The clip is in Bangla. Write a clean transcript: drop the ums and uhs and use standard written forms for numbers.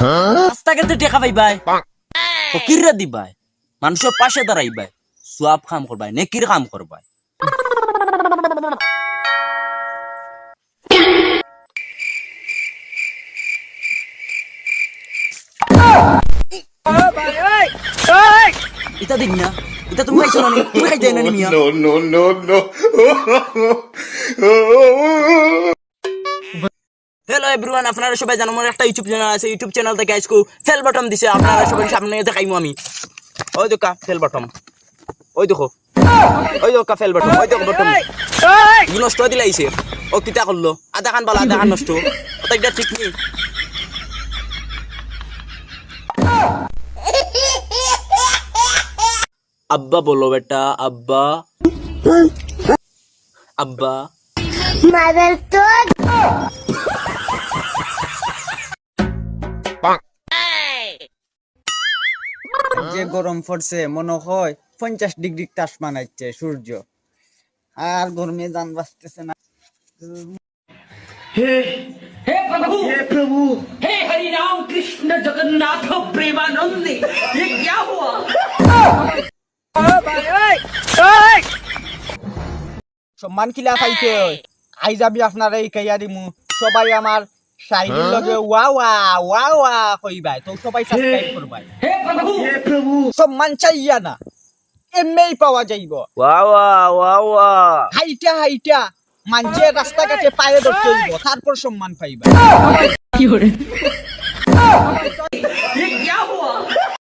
রাস্তাঘাটে টেকা পাইবাই ফকিররা দিবাই মানুষের পাশে দাঁড়াইবাই সোয়াব কাম করবাই নেকির কাম করবাই ইতা দিন না ইতা তুমি খাইছো না তুমি খাই দেয় না মিয়া no. হ্যালো এভরিওয়ান আপনারা সবাই জানেন আমার একটা ইউটিউব চ্যানেল আছে ইউটিউব চ্যানেল থেকে আজকে ফেল বটম দিছে আপনারা সবাই সামনে দেখাইমু আমি ওই দেখো ফেল বটম ওই দেখো ফেল বটম ওই দেখো বটম নষ্ট দিলাইছে ও কিতা করলো আধা খান বালা আধা খান নষ্ট ওটা ঠিক নেই আব্বা বলো বেটা আব্বা আব্বা Mother toad. যে গরম পড়ছে মনে হয় 50 ডিগ্রি তাপমান আছে সূর্য আর গরমে জান বাঁচতেছে না हे प्रभु हे हरि राम कृष्ण जगन्नाथ प्रेमानंद ये क्या हुआ সম্মান কিলা পাইতে আই যাবি আপনারা এই কাইয়া দিমু সবাই আমার সাইডের লগে ওয়া ওয়া ওয়া ওয়া কইবাই তো সবাই সাবস্ক্রাইব করবাই हे प्रभु সম্মান চাইয়া না এমনি পাওয়া যাইব ওয়া হাইটা মানছে রাস্তাঘাটে পায়ে ধরতে হইব তারপর সম্মান পাইবা ये क्या हुआ